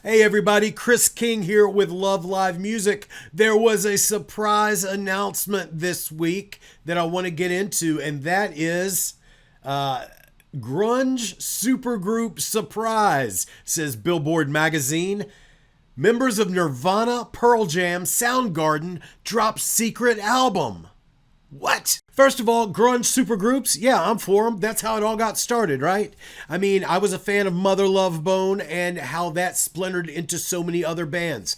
Hey everybody, Chris King here with Love Live Music. There was a surprise announcement this week that I want to get into, and that is Grunge Supergroup surprise, says Billboard magazine. Members of Nirvana, Pearl Jam, Soundgarden drop secret album. What? First of all, grunge supergroups, yeah, I'm for them. That's how it all got started, right? I mean, I was a fan of Mother Love Bone and how that splintered into so many other bands.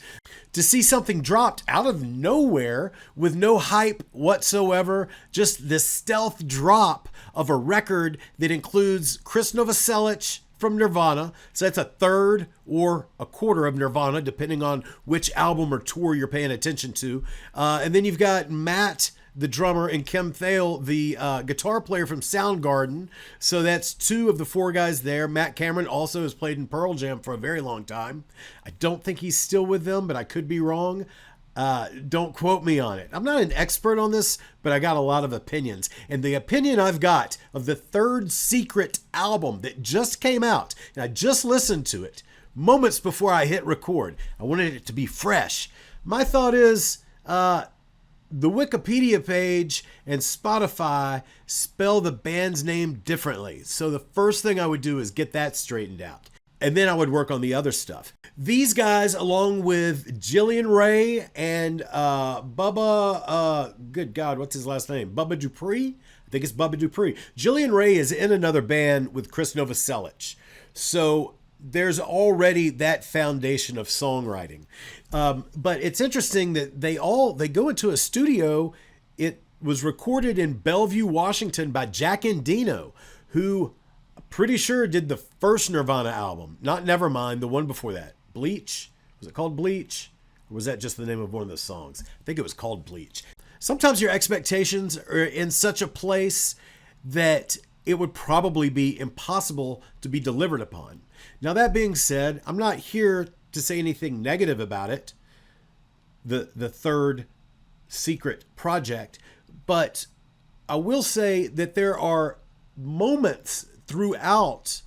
To see something dropped out of nowhere with no hype whatsoever, just this stealth drop of a record that includes Krist Noveselic from Nirvana. So that's a third or a quarter of Nirvana, depending on which album or tour you're paying attention to. And then you've got Matt, the drummer, and Kim Thayil, the guitar player from Soundgarden. So that's two of the four guys there. Matt Cameron also has played in Pearl Jam for a very long time. I don't think he's still with them, but I could be wrong. Don't quote me on it. I'm not an expert on this, but I got a lot of opinions. And the opinion I've got of the third secret album that just came out, and I just listened to it moments before I hit record. I wanted it to be fresh. My thought is, the Wikipedia page and Spotify spell the band's name differently. So the first thing I would do is get that straightened out. And then I would work on the other stuff. These guys, along with Jillian Raye and Bubba, good God, what's his last name? Bubba Dupree? I think it's Bubba Dupree. Jillian Raye is in another band with Krist Noveselic. So there's already that foundation of songwriting. But it's interesting that they go into a studio. It was recorded in Bellevue, Washington by Jack Endino, who I'm pretty sure did the first Nirvana album, not Nevermind, the one before that. Bleach? Was it called Bleach? Or was that just the name of one of the songs? I think it was called Bleach. Sometimes your expectations are in such a place that it would probably be impossible to be delivered upon. Now, that being said, I'm not here to say anything negative about it, the third secret project, but I will say that there are moments throughout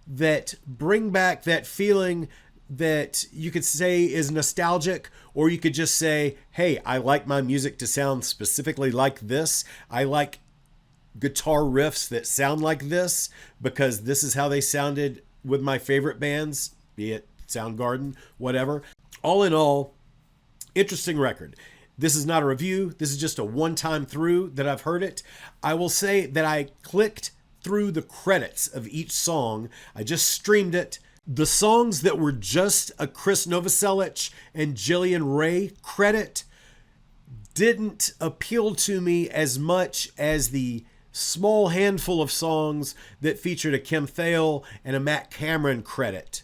that bring back that feeling that you could say is nostalgic, or you could just say, hey, I like my music to sound specifically like this. I like guitar riffs that sound like this because this is how they sounded with my favorite bands, be it Soundgarden, whatever. All in all, interesting record. This is not a review. This is just a one-time through that I've heard it. I will say that I clicked through the credits of each song. I just streamed it. The songs that were just a Krist Noveselic and Jillian Raye credit didn't appeal to me as much as the small handful of songs that featured a Kim Thayil and a Matt Cameron credit.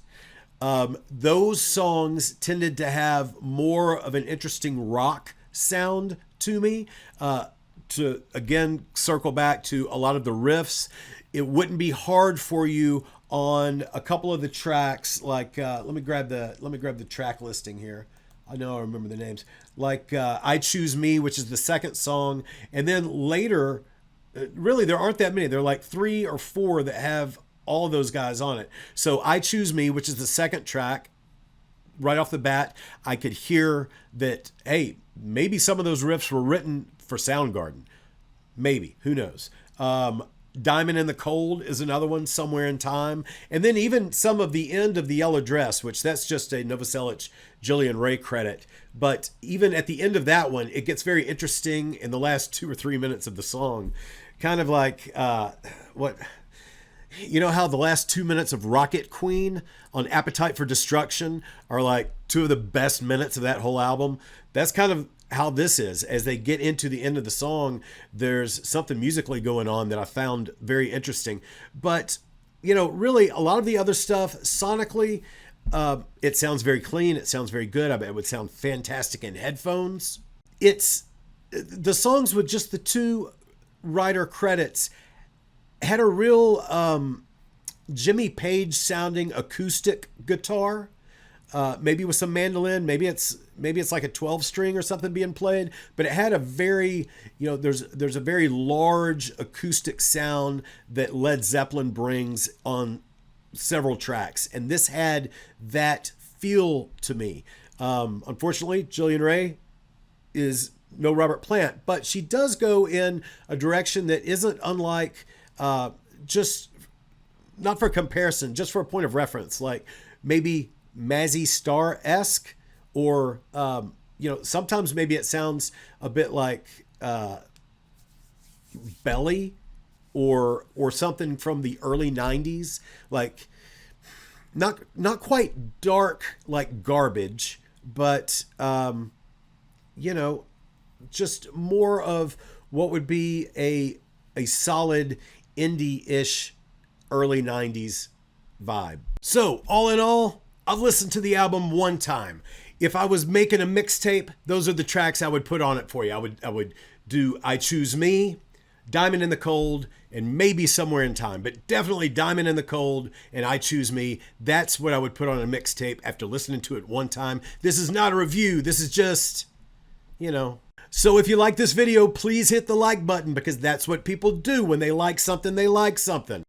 Those songs tended to have more of an interesting rock sound to me. To again circle back to a lot of the riffs, it wouldn't be hard for you on a couple of the tracks. Like let me grab the track listing here. I know I remember the names. Like I Choose Me, which is the second song, and then later, really there aren't that many. There are like 3 or 4 that have all those guys on it. So I Choose Me, which is the second track, right off the bat, I could hear that, hey, maybe some of those riffs were written for Soundgarden. Maybe, who knows? Diamond in the Cold is another one, Somewhere in Time. And then even some of the end of The Yellow Dress, which that's just a Noveselic Jillian Raye credit. But even at the end of that one, it gets very interesting in the last 2 or 3 minutes of the song. Kind of like, you know how the last 2 minutes of Rocket Queen on Appetite for Destruction are like 2 of the best minutes of that whole album? That's kind of how this is. As they get into the end of the song, there's something musically going on that I found very interesting. But, you know, really a lot of the other stuff sonically, it sounds very clean. It sounds very good. I bet it would sound fantastic in headphones. It's the songs with just the 2 writer credits had a real Jimmy Page sounding acoustic guitar, maybe with some mandolin. Maybe it's like a 12 string or something being played, but it had a very, you know, there's a very large acoustic sound that Led Zeppelin brings on several tracks, and this had that feel to me. Unfortunately, Jillian Raye is no Robert Plant, but she does go in a direction that isn't unlike, just not for comparison, just for a point of reference, like maybe Mazzy Star-esque, or, sometimes maybe it sounds a bit like Belly or something from the early 90s, like not quite dark like Garbage, but just more of what would be a solid indie-ish early 90s vibe. So all in all, I've listened to the album one time. If I was making a mixtape, those are the tracks I would put on it for you. I would do I Choose Me, Diamond in the Cold, and maybe Somewhere in Time, but definitely Diamond in the Cold and I Choose Me. That's what I would put on a mixtape after listening to it one time. This is not a review. This is just, So if you like this video, please hit the like button, because that's what people do when they like something, they like something.